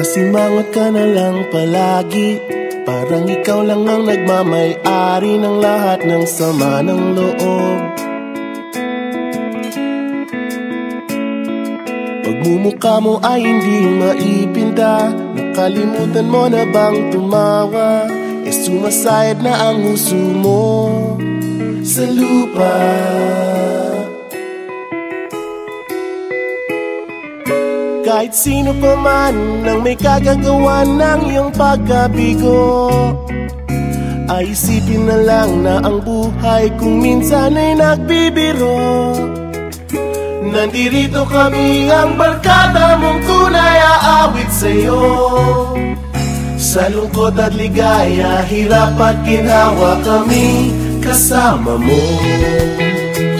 Nakasimangot ka na lang palagi, parang ikaw lang ang nagmamay-ari ng lahat ng sama ng loob. Pagmumukha mo ay hindi maipinta, nakalimutan mo na bang tumawa? Sumasayad na ang huso mo sa lupa. Kahit sino pa man ang may kagagawa ng iyong pagkabigo, ay isipin na lang na ang buhay kung minsan ay nagbibiro. Nandirito kami, ang barkada mong tunay aawit sa'yo. Sa lungkot at ligaya, hirap at ginhawa, kami kasama mo.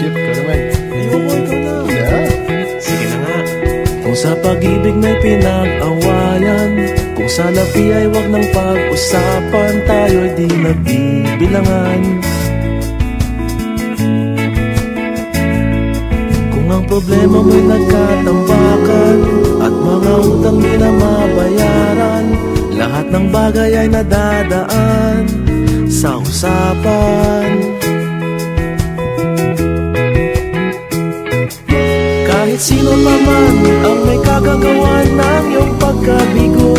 Chip, ka naman. Ayoko, ikaw na. Yeah. Sige na nga. Kung sa pag-ibig may pinag-awayan, kung sa labi ay wag nang pag-usapan, tayo'y di nagbibilangan. Kung ang problema mo'y nagkatambakan at mga utang di na mabayaran, lahat ng bagay ay nadadaan sa usapan. Kahit sino pa man ang may kagagawa ng iyong pagkabigo,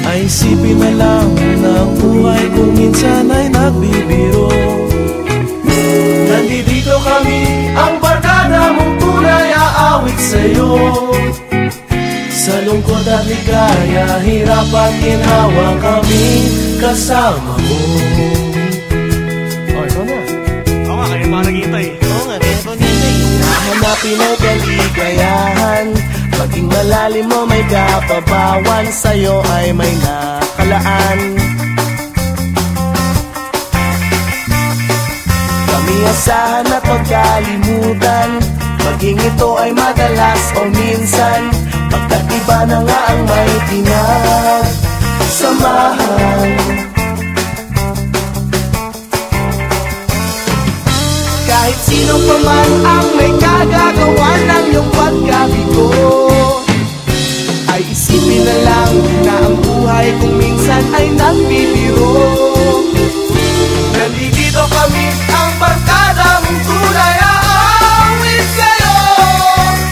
ay isipin na lang na ang buhay kung minsan ay nagbibiro. Nandito kami, ang barkada mong tunay aawit sa'yo. Sa lungkot at ligaya, hirap at ginhawa, kami kasama mo. Oh, ikaw na. Oo nga, kaya pa naghihintay. Oo nga, kaya pa naghihintay. Hanapin ang kaligayahan, maging malalim mo may kapabawan, sa'yo ay may nakalaan. Kami asahan at pagkalimutan, maging ito ay madalas o minsan, pagkat iba na nga ang may pinagsamahan. Kahit sino pa man ang may kagagawa ng iyong pagkabigo, ay isipin na lang na ang buhay kung minsan ay nagbibiro. Nandito kami, ang barkada mong tunay aawit sa'yo.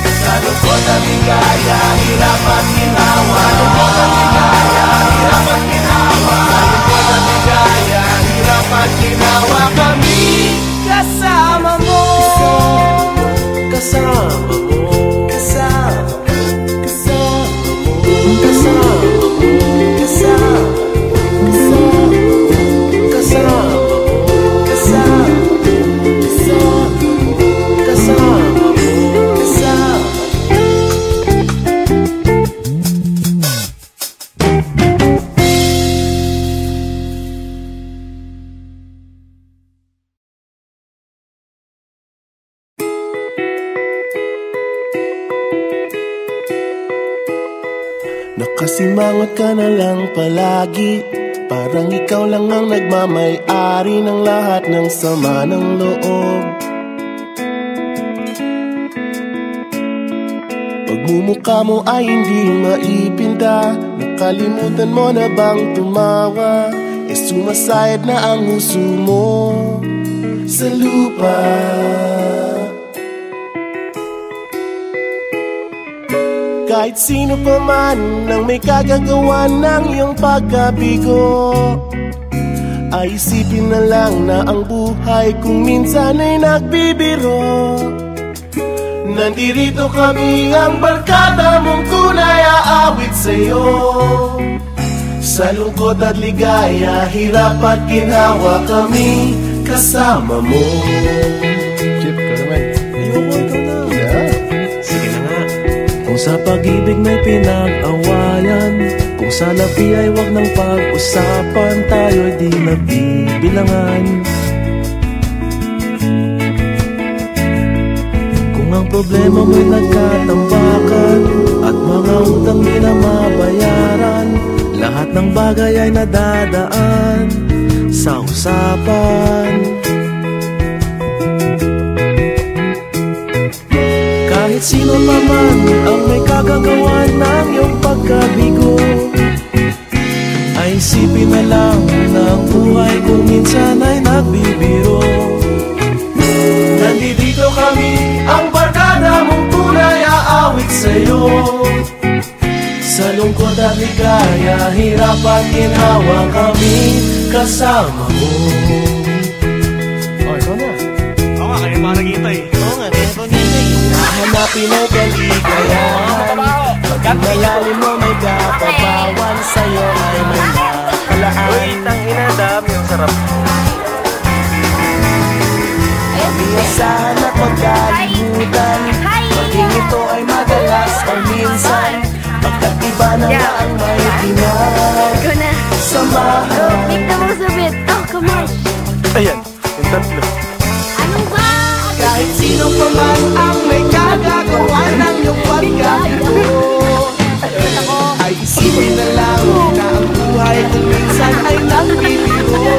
Sa lungkot at ligaya, hirap at ginhawa. Sa lungkot at ligaya, hirap at ginhawa. Sa lungkot at ligaya, hirap at ginhawa, kami kasama mo. Kasama mo. Kasama mo. Kasama mo. Kasama mo. Kasama mo. Nakasimangot ka na lang palagi, parang ikaw lang ang nagmamay-ari ng lahat ng sama ng loob. Pagmumukha mo ay hindi maipinta, nakalimutan mo na bang tumawa? Sumasayad na ang huso mo sa lupa. Kahit sino pa man ang may kagagawa ng iyong pagkabigo, ay isipin na lang na ang buhay kung minsan ay nagbibiro. Nandirito kami, ang barkada mong tunay aawit sa'yo. Sa lungkot at ligaya, hirap at ginhawa, kami kasama mo. Chip, ka naman. Ayoko, ikaw na. Yeah. Sige na nga. Kung sa pag-ibig may pinag-awayan, kung sa labi ay wag nang pag-usapan, tayo'y di nagbibilangan. Kung ang problema mo'y nagkatambakan at mga utang di na mabayaran, lahat ng bagay ay nadadaan sa usapan. Kahit sino pa man ang may kagagawa ng iyong pagkabigo, pagkabigo. Ay isipin na lang ng buhay kung minsan ay nagbibiro. Nandito kami, ang barkada mong tunay aawit sa'yo. Sa lungkot at ligaya, hirap at ginhawa kami kasama mo. Oh, ikaw na. Oo nga, kayo pa naghihintay. Oo nga, kaya ko nintay. Hanapin ay kaligayahan. Pag malalim mo may kapabawan, sa'yo ay may makalaan. Uy, tangina, dami yung sarap. Iyasahan at magkalimutan, maging ito ay madalas o minsan, pagkat iba na nga ang may Go na. pinagsamahan. Tignan mo sabit. Oh, come on. Ayan, yung tatlo. Ano ba? Kahit sino pa man ang may kagagawa ng iyong pagkabigo, ay isipin na lang na ang buhay kung minsan ay nagbibiro.